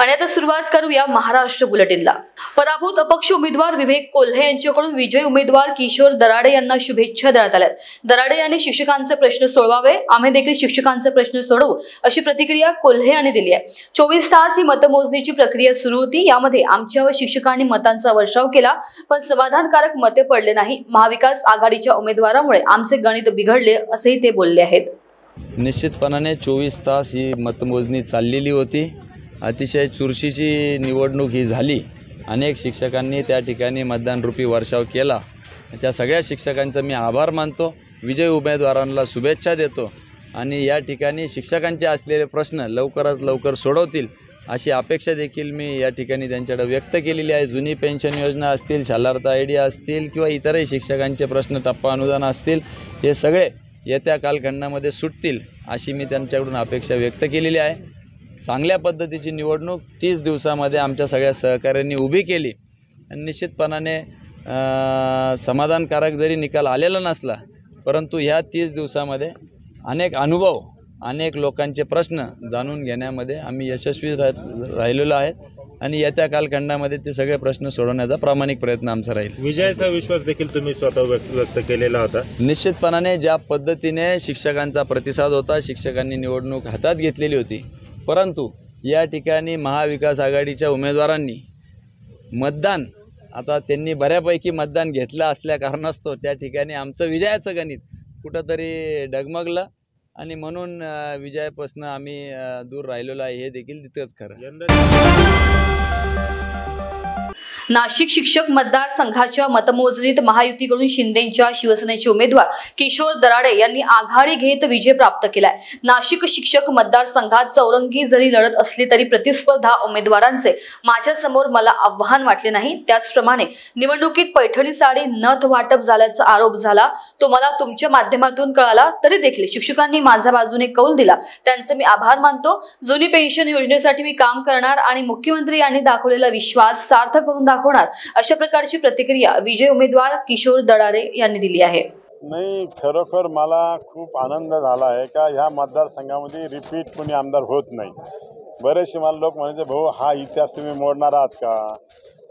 आणि आता सुरुवात करूया महाराष्ट्र बुलेटिनला। पराभूत अपक्ष उमेदवार विवेक कोल्हे यांच्याकडून विजयी उमेदवार किशोर दराडे यांना शुभेच्छा देण्यात आल्या। दराडे यांनी शिक्षकांचे प्रश्न सोडवावे, आम्ही देखील शिक्षकांचे प्रश्न सोडवू अशी प्रतिक्रिया कोल्हे यांनी दिली आहे। 24 तास ही मतमोजणीची प्रक्रिया सुरू होती। यामध्ये आमच्यावर शिक्षकांनी मतांचा वर्षाव केला, पण समाधानकारक मते पडले नाही। महाविकास आघाडीच्या उमेदवारामुळे आमचे गणित बिघडले असेही ते बोलले आहेत। निश्चितपणाने 24 तास ही मतमोजणी चाललेली होती। अतिशय चुरशीची निवडणूक ही झाली। अनेक शिक्षकांनी त्या ठिकाणी मतदानरूपी वर्षाव केला। त्या सगळ्या शिक्षकांचा मी आभार मानतो, विजयी उमेदवारांना शुभेच्छा देतो आणि या ठिकाणी शिक्षकांचे असलेले प्रश्न लवकरात लवकर सोडवतील अशी अपेक्षा देखील मी या ठिकाणी त्यांच्याकडे व्यक्त केलेली आहे। जुनी पेन्शन योजना असतील, शालार्थ आयडिया असतील किंवा इतरही शिक्षकांचे प्रश्न, टप्पा अनुदान असतील, हे सगळे येत्या कालखंडामध्ये सुटतील अशी मी त्यांच्याकडून अपेक्षा व्यक्त केलेली आहे। चांगल्या पद्धतीची निवडणूक 30 दिवसामध्ये आमच्या सगळ्या सहकाऱ्यांनी उभी केली आणि निश्चितपणाने समाधानकारक जरी निकाल आलेला नसला, परंतु ह्या 30 दिवसामध्ये अनेक अनुभव, अनेक लोकांचे प्रश्न जाणून घेण्यामध्ये आम्ही यशस्वी राहिलेलो आहेत आणि येत्या कालखंडामध्ये ते सगळे प्रश्न सोडवण्याचा प्रामाणिक प्रयत्न आमचा राहील। विजयाचा विश्वास देखील तुम्ही स्वतः व्यक्त केलेला होता। निश्चितपणाने ज्या पद्धतीने शिक्षकांचा प्रतिसाद होता, शिक्षकांनी निवडणूक हातात घेतलेली होती, परंतु या ठिकाणी महाविकास आघाडीच्या उमेदवारांनी मतदान, आता त्यांनी बऱ्यापैकी मतदान घेतलं असल्या कारणास्तव त्या ठिकाणी आमचं विजयाचं गणित कुठंतरी डगमगलं आणि म्हणून विजयापासून आम्ही दूर राहिलेलो आहे, हे देखील तितकंच खरं। नाशिक शिक्षक मतदारसंघाच्या मतमोजणीत महायुतीकडून शिंदेच्या शिवसेनेचे उमेदवार किशोर दराडे यांनी आघाडी घेत विजय प्राप्त केलाय। नाशिक शिक्षक मतदारसंघात चौरंगी जरी लढत असली तरी प्रतिस्पर्धा उमेदवारांचे माझ्या समोर मला आव्हान वाटले नाही। त्याचप्रमाणे निवडणुकीत पैठणी साडी नथ वाटप झाल्याचा आरोप झाला, तो मला तुमच्या माध्यमातून कळाला, तरी देखील शिक्षकांनी माझ्या बाजूने कौल दिला, त्यांचे मी आभार मानतो। जुनी पेन्शन योजनेसाठी मी काम करणार आणि मुख्यमंत्री यांनी दाखवलेला विश्वास सार्थ करून दाखवणार अशा प्रकारची प्रतिक्रिया विजय उमेदवार किशोर दराडे यांनी दिली आहे। नाही, खरोखर मला खूप आनंद झाला आहे का ह्या मतदारसंघामध्ये रिपीट कोणी आमदार होत नाही। बरेचसे मला लोक म्हणायचे, भाऊ हा इतिहास तुम्ही मोडणार आहात का?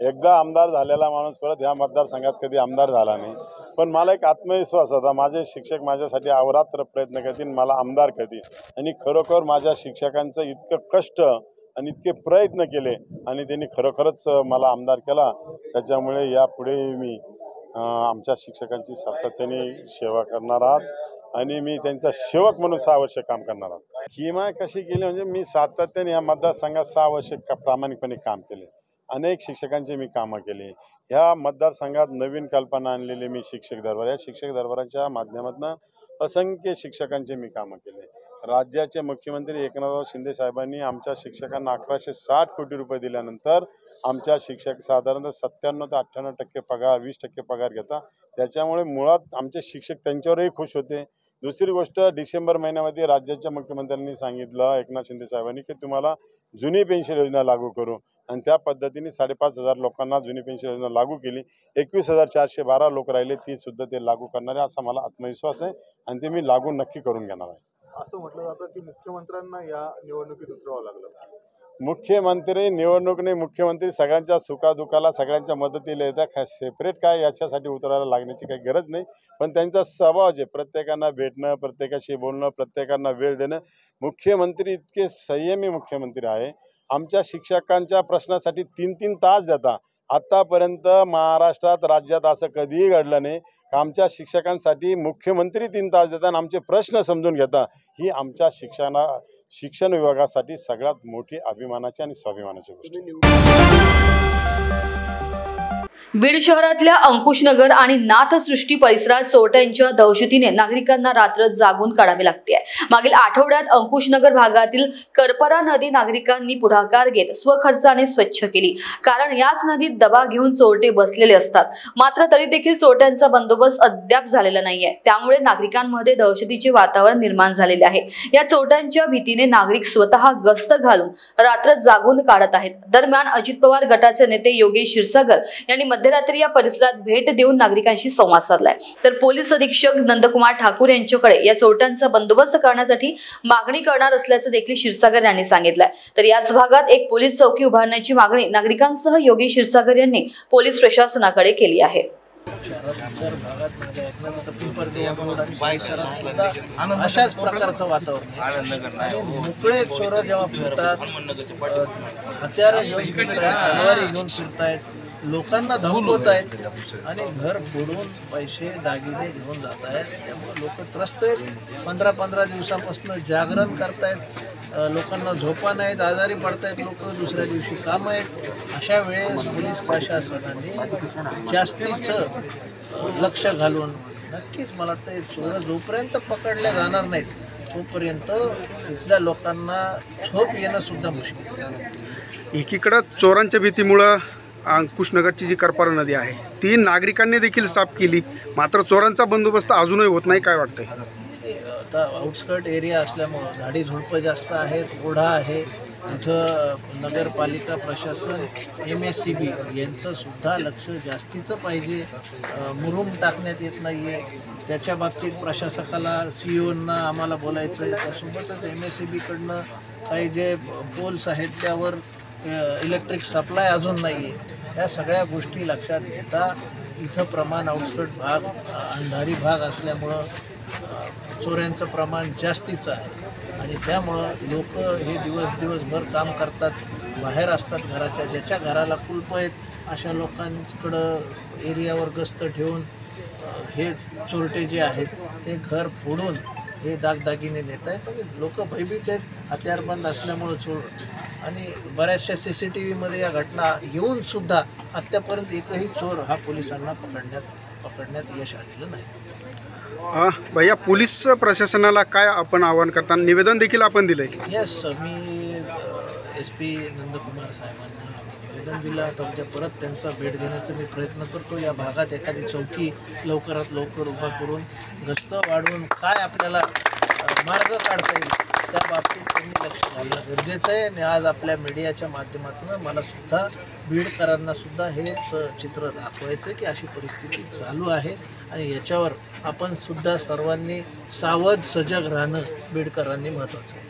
एकदा आमदार झालेला माणूस परत ह्या मतदारसंघात कधी आमदार झाला नाही। पण मला एक आत्मविश्वास होता, माझे शिक्षक माझ्यासाठी अहोरात्र प्रयत्न करतील, मला आमदार करतील आणि खरोखर माझ्या शिक्षकांचं इतकं कष्ट आणि इतके प्रयत्न केले आणि त्यांनी खरोखरच मला आमदार केला। त्याच्यामुळे यापुढे मी आमच्या शिक्षकांची सातत्याने सेवा करणार आहात आणि मी त्यांचा सेवक म्हणून 6 वर्ष काम करणार आहात। किमा कशी केली म्हणजे मी सातत्याने या मतदारसंघात 6 वर्ष प्रामाणिकपणे काम केले। अनेक शिक्षकांचे मी कामं केली। ह्या मतदारसंघात नवीन कल्पना आणलेली मी शिक्षक दरबार, या शिक्षक दरबाराच्या माध्यमातून असंख्य शिक्षकांचे मी कामं केले। राज्याचे मुख्यमंत्री एकनाथराव शिंदे साहेबांनी आमच्या शिक्षकांना 1160 कोटी रुपये दिल्यानंतर आमच्या शिक्षक साधारणतः 97 ते 98% पगार, 20% पगार घेता। त्याच्यामुळे मुळात आमचे शिक्षक त्यांच्यावरही खुश होते। दुसरी गोष्ट, डिसेंबर महिन्यामध्ये राज्याच्या मुख्यमंत्र्यांनी सांगितलं, एकनाथ शिंदे साहेबांनी, की तुम्हाला जुनी पेन्शन योजना लागू करू आणि त्या पद्धतीने 5,500 लोकांना जुनी पेन्शन योजना लागू केली। 21,412 लोक राहिले, ती सुद्धा ते लागू करणारे असा मला आत्मविश्वास आहे आणि ते मी लागू नक्की करून घेणार आहे। असं म्हटलं जातं की मुख्यमंत्र्यांना या निवडणुकीत उतरावं लागलं। मुख्यमंत्री निवडणूक नाही, मुख्यमंत्री सगळ्यांच्या सुखादुखाला, सगळ्यांच्या मदतीला येतात। सेपरेट काय याच्यासाठी उतरायला लागण्याची काही गरज नाही, पण त्यांचा स्वभाव जे प्रत्येकांना भेटणं, प्रत्येकाशी बोलणं, प्रत्येकांना वेळ देणं। मुख्यमंत्री इतके संयमी मुख्यमंत्री आहे, आमच्या शिक्षकांच्या प्रश्नासाठी 3-3 तास देता। आतापर्यंत महाराष्ट्रात, राज्यात असं कधीही घडलं नाही। आमच्या शिक्षकांसाठी मुख्यमंत्री 3 तास देतात, आमचे प्रश्न समजून घेता। ही आमच्या शिक्षण विभागासाठी सगळ्यात मोठी अभिमानाची आणि स्वाभिमानाची गोष्ट आहे। बीड शहरातल्या अंकुशनगर आणि नाथसृष्टी परिसरात चोरट्यांच्या दहशतीने नागरिकांना रात्र जागून काढावी लागते। मागील आठवड्यात अंकुशनगर भागातील करपरा नदी नागरिकांनी पुढाकार घेत स्वखर्चाने स्वच्छ केली, कारण याच नदीत दबा घेऊन चोरटे बसलेले असतात। मात्र तरी देखील चोरट्यांचा बंदोबस्त अद्याप झालेला नाहीये, त्यामुळे नागरिकांमध्ये दहशतीचे वातावरण निर्माण झालेले आहे। या चोरट्यांच्या भीतीने नागरिक स्वतः गस्त घालून रात्र जागून काढत आहेत। दरम्यान अजित पवार गटाचे नेते योगेश क्षीरसागर यांनी मध्यरात्री या परिसरात भेट देऊन नागरिकांशी संवाद साधलाय। तर पोलीस अधीक्षक नंदकुमार ठाकूर यांच्याकडे या चोरट्यांचा बंदोबस्त करण्यासाठी मागणी करणार असल्याचं देखील क्षीरसागर यांनी सांगितलंय। तर याच भागात एक पोलीस चौकी उभारण्याची मागणी नागरिकांसह योगी क्षीरसागर यांनी पोलीस प्रशासनाकडे केली आहे। अशाच प्रकारचं वातावरण मोकळे चोर जेव्हा फिरतात, हत्यारं घेऊन फिरतायत, तलवारी घेऊन फिरतायत, लोकांना धमकवत आहेत आणि घर फोडून पैसे दागिने घेऊन जात आहेत। त्यामुळे लोक त्रस्त आहेत। 15-15 दिवसापासून जागरण करतायत, लोकांना झोपा नाहीत, आजारी पडतायत लोक, दुसऱ्या दिवशी काम आहेत। अशा वेळेस पोलीस प्रशासनाने जास्तीचं लक्ष घालून नक्कीच मला वाटतं चोर जोपर्यंत पकडले जाणार नाहीत तोपर्यंत इथल्या लोकांना झोप येणं सुद्धा मुश्किल आहे। एकीकडं चोरांच्या भीतीमुळं अंकुशनगरची जी करपारा नदी आहे ती नागरिकांनी देखील साफ केली, मात्र चोरांचा बंदोबस्त अजूनही होत नाही, काय वाटतंय? आता आउटस्कर्ट एरिया असल्यामुळं झाडी झुडपं जास्त आहेत, ओढा आहे, इथं नगरपालिका प्रशासन MSCB यांचं सुद्धा लक्ष जास्तीचं पाहिजे। मुरुम टाकण्यात येत नाही आहे, त्याच्या बाबतीत प्रशासकाला CEOंना आम्हाला बोलायचं आहे। त्यासोबतच MSCBकडनं काही जे पोल्स आहेत त्यावर इलेक्ट्रिक सप्लाय अजून नाही आहे। या सगळ्या गोष्टी लक्षात घेता इथं प्रमाण आउटस्कर्ट भाग, अंधारी भाग असल्यामुळं चोऱ्यांचं प्रमाण जास्तीचं आहे आणि त्यामुळं लोक हे दिवसभर काम करतात, बाहेर असतात घराच्या, ज्याच्या घराला कुलपं आहेत अशा लोकांकडं एरियावर गस्त ठेवून हे चोरटे जे आहेत ते घर फोडून हे दागदागिने नेत आहेत आणि लोक भयभीत आहेत। हत्यारबंद असल्यामुळं चोर आणि बऱ्याचशा CCTVमध्ये या घटना येऊन सुद्धा आत्तापर्यंत एकही चोर हा पोलिसांना पकडण्यात यश आलेलं नाही। भैया, पोलीस प्रशासनाला काय आपण आवाहन करताना निवेदन देखील आपण दिलंय? यस, मी SP नंदकुमार साहेबांना निवेदन दिलं। आता उद्या परत त्यांचा भेट घेण्याचा मी प्रयत्न करतो। या भागात एखादी चौकी लवकरात लवकर उभा करून गस्त वाढवून काय आपल्याला मार्ग काढता येईल त्या बाबतीत त्यांनी लक्ष घालणं गरजेचं आहे। आणि आज आपल्या मीडियाच्या माध्यमातून मला सुद्धा बीडकरांना सुद्धा हेच चित्र दाखवायचं की अशी परिस्थिती चालू आहे आणि याच्यावर आपण सुद्धा सर्वांनी सावध सजग राहणं बीडकरांनी महत्त्वाचं आहे।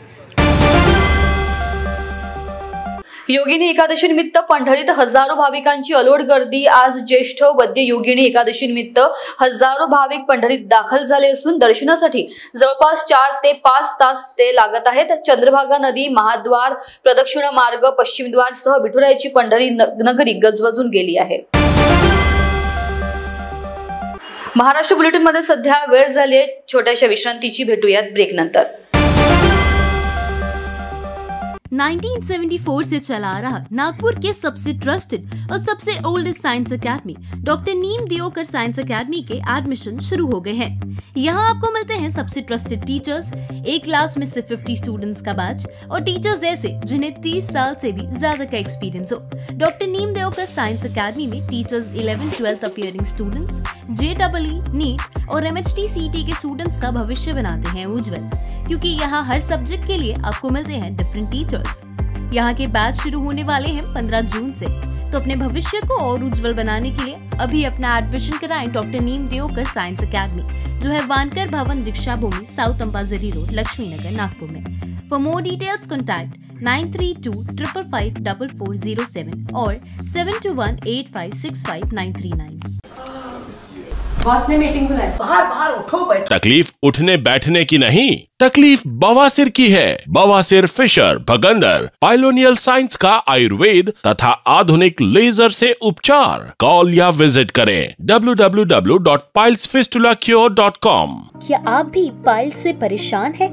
योगिनी एकादशी निमित्त पंढरीत हजारो भाविकांची अलोट गर्दी। आज ज्येष्ठ वद्य योगिनी एकादशी निमित्त हजारो भाविक पंढरीत दाखल झाले असून दर्शनासाठी जवळपास 4 ते 5 तास ते लागत आहेत। चंद्रभागा नदी, महाद्वार, प्रदक्षिणा मार्ग, पश्चिमद्वार सह विठुरायाची पंढरी नगरी गजबजून गेली आहे। महाराष्ट्र बुलेटिन मध्ये सध्या वेळ झाली आहे छोट्याशा विश्रांतीची। भेटूयात ब्रेक नंतर। 1974 से चला आ रहा नागपुर के सबसे ट्रस्टेड और सबसे ओल्डेस्ट साइंस अकेडमी डॉक्टर नीम दियोकर साइंस अकेडमी के एडमिशन शुरू हो गए हैं। यहाँ आपको मिलते हैं सबसे ट्रस्टेड टीचर्स, एक क्लास में सिर्फ 50 स्टूडेंट्स का बैच और टीचर्स ऐसे जिन्हें 30 साल से भी ज्यादा का एक्सपीरियंस हो। डॉक्टर नीम दियोकर साइंस अकेडमी में teachers 11th-12th appearing students, JEE, नीट और MHT CT के स्टूडेंट्स का भविष्य बनाते हैं उज्जवल, क्योंकि यहाँ हर सब्जेक्ट के लिए आपको मिलते हैं डिफरेंट टीचर्स। यहाँ के बैच शुरू होने वाले हैं 15 जून से, तो अपने भविष्य को और उज्जवल बनाने के लिए अभी अपना एडमिशन कराएं डॉक्टर नीम दियोकर साइंस अकेडमी, जो है वानकर भवन, दीक्षा भूमि, साउथ अंबाझरी रोड, लक्ष्मी नगर, नागपुर में। फॉर मोर डिटेल्स कॉन्टैक्ट 9325554407 और 7218565939। बॉस ने मीटिंग बुलाई। बाहर उठो बैठो। तकलीफ उठने बैठने की नहीं, तकलीफ बवासीर की है। बवासीर, फिशर, भगंदर, पाइलोनियल साइंस का आयुर्वेद तथा आधुनिक लेजर से उपचार। कॉल या विजिट करें www.pilesfistulacure.com। क्या आप भी पाइल से परेशान हैं?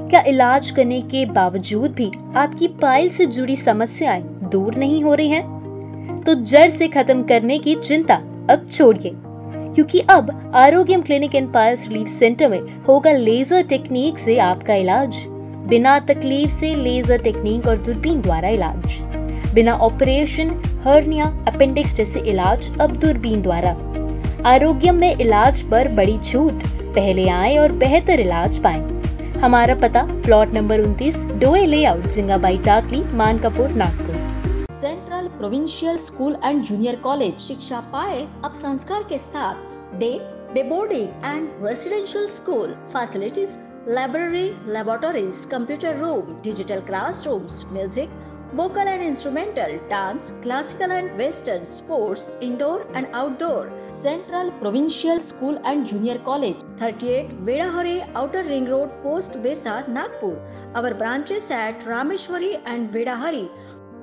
क्या इलाज करने के बावजूद भी आपकी पाइल से जुड़ी समस्याएं दूर नहीं हो रही हैं? तो जड़ से खत्म करने की चिंता अब छोड़िए, क्योंकि अब Arogyam clinic and piles relief centre में होगा लेजर टेक्निक से आपका इलाज। बिना तकलीफ से लेजर टेक्निक और दूरबीन द्वारा इलाज, बिना ऑपरेशन, हर्निया, अपेंडिक्स जैसे इलाज अब दूरबीन द्वारा। आरोग्यम में इलाज पर बड़ी छूट, पहले आए और बेहतर इलाज पाएं। हमारा पता प्लॉट नंबर 29, डोए लेआउट, जिंगाबाई टाकली, Mankapur, Nagpur. Central provincial school end junior college. शिक्षा पाए अब संस्कार के साथ। Day boarding end residential school facilities, library, laboratories, computer room, digital classrooms, music, vocal and instrumental, dance, classical and western, sports, indoor and outdoor. Central Provincial School and Junior College, 38 Vedahari, Outer Ring Road, Post Besa, Nagpur. Our branches at Rameshwari and Vedahari.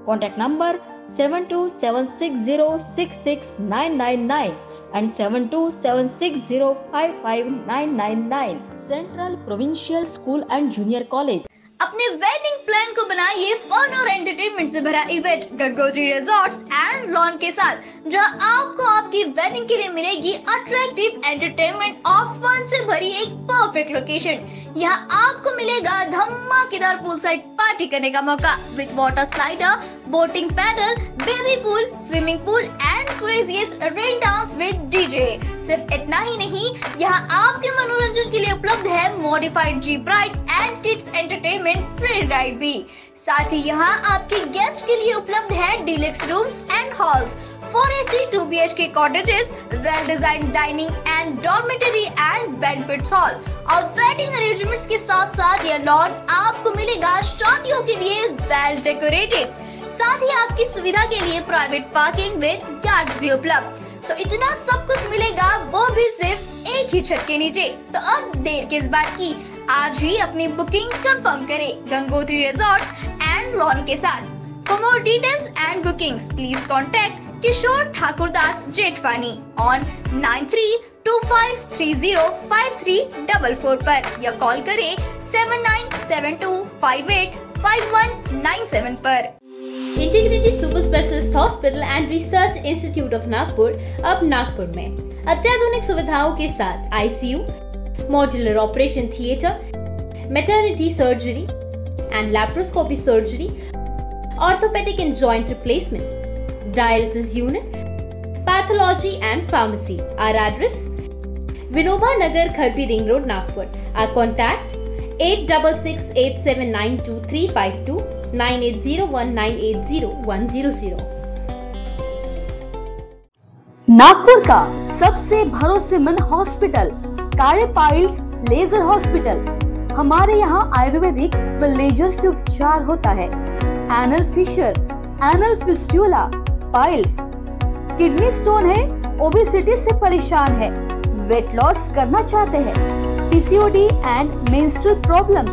Contact number 7276066999 and 7276055999. Central Provincial School and Junior College. अपने wedding plan को बनाइए fun और entertainment से भरा event Gangotri resorts and lawn के साथ, जहां आपको आपकी वेडिंग के लिए मिलेगी अट्रैक्टिव एंटरटेनमेंट और फन से भरी एक परफेक्ट लोकेशन। यहाँ आपको मिलेगा धमाकेदार पूल साइड पार्टी करने का मौका with water slider, boating paddle, baby pool, swimming pool and craziest rain dance with DJ. सिर्फ इतना ही नहीं, यहाँ आपके मनोरंजन के लिए उपलब्ध है modified jeep ride end kids entertainment free ride भी। साथ ही यहाँ आपके गेस्ट के लिए उपलब्ध है deluxe rooms end halls, 4AC 2BHK cottages, well designed dining and dormitory and banquet hall और वेडिंग अरेंजमेंट्स के साथ साथ यह लॉन आपको मिलेगा शादियों के लिए वेल डेकोरेटेड। साथ ही आपकी सुविधा के लिए प्राइवेट पार्किंग विद गार्ड्स भी उपलब्ध। तो इतना सब कुछ मिलेगा, वो भी सिर्फ एक ही छत के नीचे। तो अब देर किस बात की, आज ही अपनी बुकिंग कंफर्म करें गंगोत्री रिजॉर्ट्स एंड लॉन के साथ। For more details and bookings please contact Kishore Thakurdas Jethwani on 9325305344 पर या कॉल करें 7972585197 पर। Integrity super specialist hospital and research institute of Nagpur अब नागपुर में अत्याधुनिक सुविधाओं के साथ ICU, modular operation theatre, maternity surgery and laparoscopy surgery, orthopaedic and joint replacement, dialysis unit, pathology and pharmacy. Our address Vinoba Nagar, Kharbi Ring Road, Nagpur. Our contact 8668792352 9801980100. Nagpur का सबसे भरोसेमंद hospital कारे पाइल्स लेजर हॉस्पिटल। हमारे यहाँ आयुर्वेदिक व ledger से उपचार होता है। Anal fissure, anal fistula, piles, kidney stone है, ओबेसिटी से परेशान है, वेट लॉस करना चाहते हैं, PCOD एंड मेंस्ट्रुअल प्रॉब्लम्स,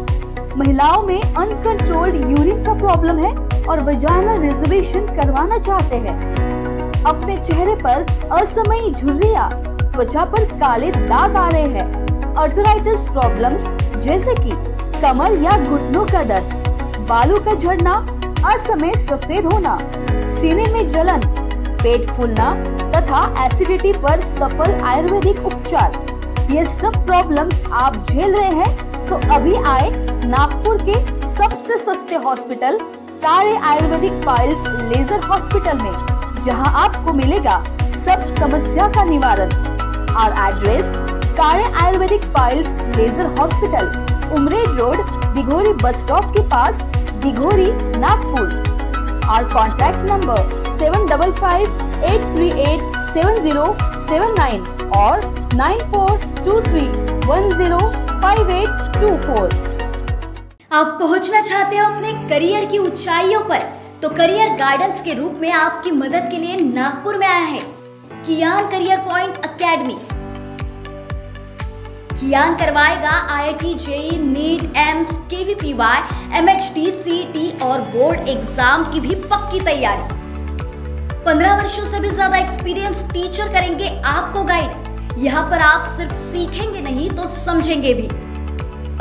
महिलाओं में अनकंट्रोल्ड यूरिन का प्रॉब्लम है और वजाइनल रिजर्वेशन करवाना चाहते हैं, अपने चेहरे पर असमयी झुर्रियां, त्वचा पर काले दाग आ रहे हैं, अर्थराइटिस प्रॉब्लम्स जैसे कि कमर या घुटनों का दर्द, बालों का झड़ना, असमय सफेद होना, सीने में जलन, पेट फूलना तथा एसिडिटी पर सफल आयुर्वेदिक उपचार, ये सब प्रॉब्लम्स आप झेल रहे हैं तो अभी आए नागपुर के सबसे सस्ते हॉस्पिटल कारे आयुर्वेदिक पाइल्स लेजर हॉस्पिटल में, जहां आपको मिलेगा सब समस्या का निवारण। और address Kare Ayurvedic piles laser hospital, Umred road, Dighori bus stop के पास, दिघोरी, नागपुर। और कॉन्टैक्ट नंबर 7538387079 और 9423105824। आप पहुंचना चाहते हो अपने करियर की ऊंचाइयों पर, तो करियर गाइडेंस के रूप में आपकी मदद के लिए नागपुर में आया है कियान करियर पॉइंट अकेडमी। कियान करवाएगा IIT, JEE, NEET, AIIMS, KVPY, MHT, CET और बोर्ड एग्जाम की भी पक्की तैयारी। 15 वर्षों से भी ज्यादा एक्सपीरियंस टीचर करेंगे आपको गाइड। यहाँ पर आप सिर्फ सीखेंगे नहीं तो समझेंगे भी।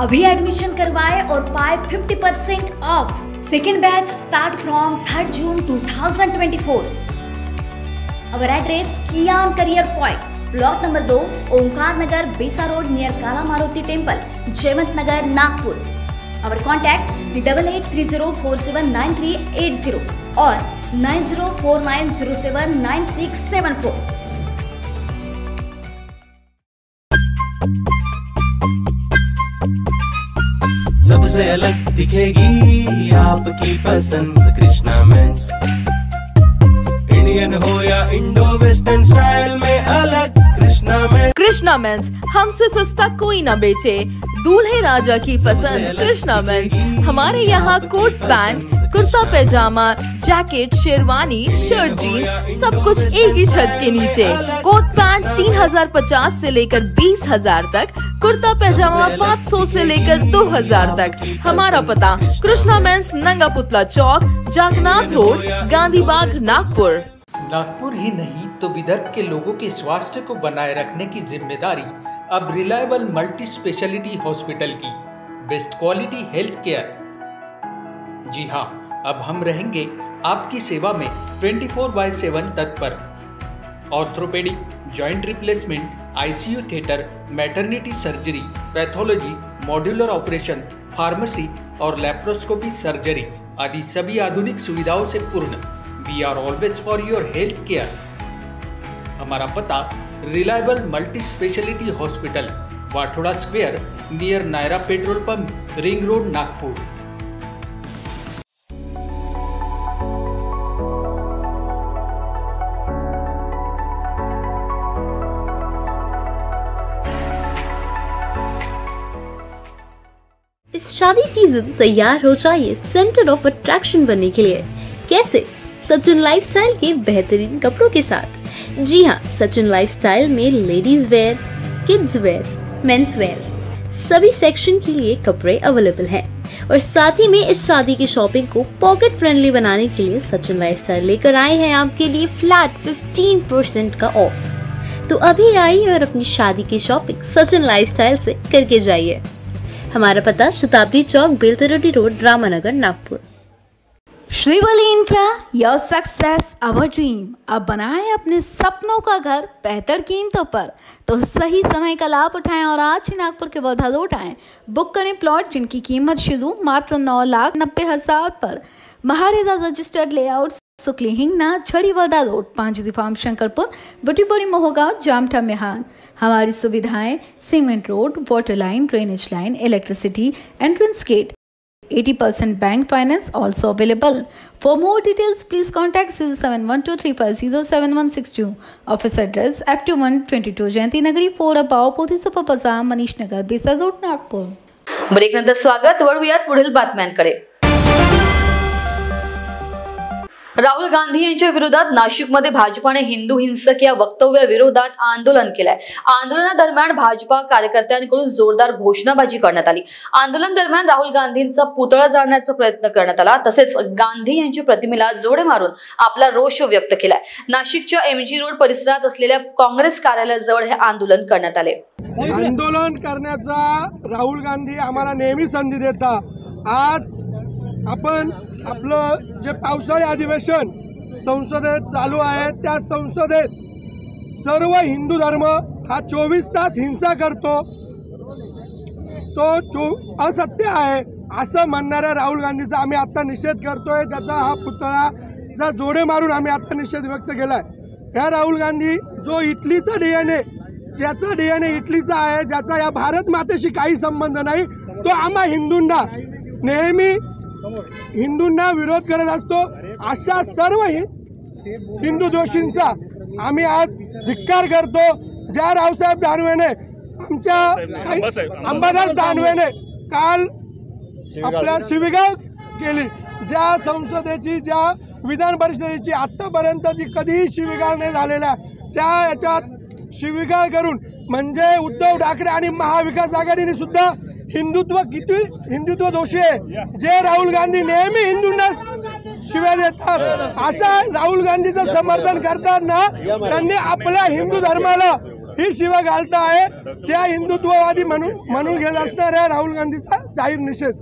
अभी एडमिशन करवाए और पाए 50% off. Second batch start from 3rd June 2024। Our address Kiyan career point, block number 2, Omkar Nagar, Besa road near Kala Maruti temple, Jaywant Nagar, Nagpur. Our contact 8830479380 और 9049079674। सबसे अलग दिखेगी आपकी पसंद कृष्णा मेंस। इंडियन हो या इंडो वेस्टर्न स्टाइल में अलग कृष्णा मेंस, हमसे सस्ता कोई ना बेचे। दूल्हे राजा की पसंद कृष्णा मेंस। हमारे यहाँ coat pant, kurta pyjama, jacket, sherwani, shirt, jeans सब कुछ एक ही छत के नीचे। कोट पैंट 3050 से लेकर 20,000 तक, कुर्ता पैजामा 500 से लेकर 2000 तक। हमारा पता कृष्णा मेंस, नंगा पुतला चौक, जागनाथ रोड, गांधी बाग, नागपुर। नागपुर ही नहीं तो विदर्भ के लोगों के स्वास्थ्य को बनाए रखने की जिम्मेदारी अब रिलायबल मल्टी स्पेशलिटी हॉस्पिटल की। Best quality health care. जी हाँ, अब हम रहेंगे आपकी सेवा में 24/7 तत्पर। Orthopaedic, joint replacement, ICU theatre, maternity surgery, pathology, modular operation, pharmacy और लैप्रोस्कोपी सर्जरी आदि सभी आधुनिक सुविधाओं से पूर्ण। We are always for your health care. हमारा पता reliable multi speciality hospital, Wathoda square, near Nayara petrol pump, ring road, Nagpur. इस शादी सीजन तैयार हो जाइए सेंटर ऑफ अट्रैक्शन बनने के लिए। कैसे? सचिन लाइफस्टाइल के बेहतरीन कपड़ों के साथ। जी हाँ, सचिन लाइफस्टाइल में ladies wear, kids wear, men's wear सभी सेक्शन के लिए कपड़े अवेलेबल हैं। और साथ ही में इस शादी की शॉपिंग को पॉकेट फ्रेंडली बनाने के लिए सचिन लाइफस्टाइल लेकर आए हैं आपके लिए फ्लैट 15% का ऑफ। तो अभी आइए और अपनी शादी की शॉपिंग सचिन लाइफस्टाइल से करके जाइए। हमारा पता Shatabdi Chowk, Beltarodi road, Ramanagar, Nagpur. Shrivali infra, your success our dream. अब बनाएं अपने सपनों का घर बेहतर कीमतों पर, तो सही समय का लाभ उठाएं और आज ही नागपुर के वर्धा रोड आएं। बुक करें प्लॉट जिनकी कीमत शुरू मात्र 9,90,000 पर। महारेदा रजिस्टर्ड लेआउट, सुकली हिंगना, छड़ी वर्धा रोड, 5 फार्म, शंकरपुर, बुटीबोरी, मोहगांव, जामठा, मेहान। हमारी सुविधाएं cement road, water line, drainage line, electricity, entrance gate, 80% bank finance also available. For more details, please contact 071235076162. Office address F2122 Jayanti Nagari 4 above Poti Super Bazaar, Manish Nagar, Besar Road, Nagpur. ब्रेकनंतर स्वागत, वळूयात पुढील बातम्यांकडे। राहुल गांधी यांच्या विरोधात नाशिकमध्ये भाजपाने हिंदू हिंसक या वक्तव्याविरोधात आंदोलन केलंय। आंदोलनादरम्यान भाजपा कार्यकर्त्यांकडून जोरदार घोषणाबाजी करण्यात आली। आंदोलन दरम्यान राहुल गांधींचा पुतळा जाळण्याचा प्रयत्न करण्यात आला, तसेच गांधी यांच्या प्रतिमेला जोडे मारून आपला रोष व्यक्त केलाय। नाशिकच्या MG रोड परिसरात असलेल्या काँग्रेस कार्यालयाजवळ हे आंदोलन करण्यात आले। आंदोलन करण्याचा राहुल गांधी आम्हाला नेहमी संधी देतात। आज आपण आपलं जे पावसाळी अधिवेशन संसदेत चालू आहे, त्या संसदेत सर्व हिंदू धर्म हा 24 तास हिंसा करतो, तो असत्य आहे असं म्हणणाऱ्या राहुल गांधीचा आम्ही आता निषेध करतोय। त्याचा हा पुतळा जा जोडे मारून आम्ही आता निषेध व्यक्त केलाय। ह्या राहुल गांधी जो इटलीचा DNA, ज्याचा DNA इटलीचा आहे, ज्याचा या भारत मातेशी काही संबंध नाही, तो आम्हा हिंदूंना नेहमी हिंदूंना विरोध करत असतो। अशा सर्व हिंदू दोषींचा आम्ही आज धिक्कार करतो। ज्या रावसाहेब दानवेने, आमच्या अंबादास दानवेने काल आपल्या शिवीगाळ केली, ज्या संसदेची, ज्या विधान परिषदेची आतापर्यंतची कधीही शिवीगाळ नाही झालेल्या, त्या याच्यात शिवीगाळ करून म्हणजे उद्धव ठाकरे आणि महाविकास आघाडीने सुद्धा हिंदुत्व दोषी आहे। जे राहुल गांधी नेहमी हिंदूंना शिव्या देतात, अशा राहुल गांधीचं समर्थन करताना त्यांनी आपल्या हिंदू धर्माला ही शिव्या घालता आहे। त्या हिंदुत्ववादी म्हणून घेत असणाऱ्या राहुल गांधीचा जाहीर निषेध।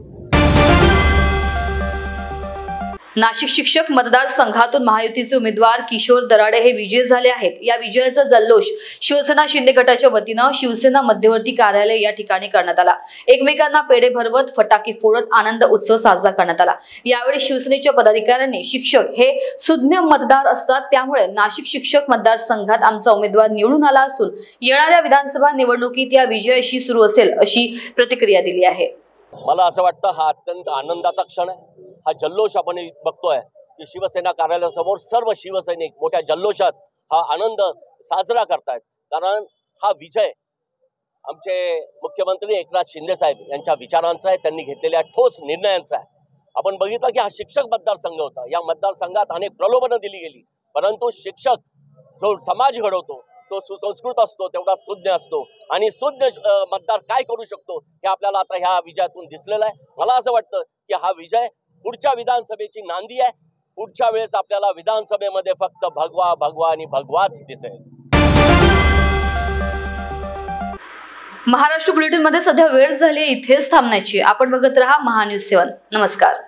नाशिक शिक्षक मतदारसंघातून महायुतीचे उमेदवार किशोर दराडे हे विजयी झाले आहेत। या विजयाचा जल्लोष शिवसेना शिंदे गटाच्या वतीनं शिवसेना मध्यवर्ती कार्यालय या ठिकाणी करण्यात आला। एकमेकांना पेढे भरवत, फटाके फोडत आनंद उत्सव साजरा करण्यात आला। यावेळी शिवसेनेच्या पदाधिकाऱ्यांनी शिक्षक हे सुज्ञ मतदार असतात, त्यामुळे नाशिक शिक्षक मतदारसंघात आमचा उमेदवार निवडून आला असून येणाऱ्या विधानसभा निवडणुकीत या विजयाशी सुरू असेल अशी प्रतिक्रिया दिली आहे। मला असं वाटतं हा अत्यंत आनंदाचा क्षण आहे। हा जल्लोष आपण बघतोय की शिवसेना कार्यालयासमोर सर्व शिवसैनिक मोठ्या जल्लोषात हा आनंद साजरा करतायत, कारण हा विजय आमचे मुख्यमंत्री एकनाथ शिंदे साहेब यांच्या विचारांचा आहे, त्यांनी घेतलेल्या ठोस निर्णयांचा आहे। आपण बघितलं की हा शिक्षक मतदारसंघ होता, या मतदारसंघात अनेक प्रलोभनं दिली गेली, परंतु शिक्षक जो समाज घडवतो तो सुसंस्कृत असतो, तेवढा सुज्ञ असतो आणि सुज्ञ मतदार काय करू शकतो हे आपल्याला आता ह्या विजयातून दिसलेलं आहे। मला असं वाटतं की हा विजय पुढच्या विधानसभेची नांदी आहे। पुढच्या वेळेस आपल्याला विधानसभेमध्ये फक्त भगवा भगवा आणि भगवाच दिसेल। महाराष्ट्र बुलेटिन मध्ये सध्या वेळ झाली इथेच थांबण्याची। आपण बघत रहा महान्यूज 7। नमस्कार।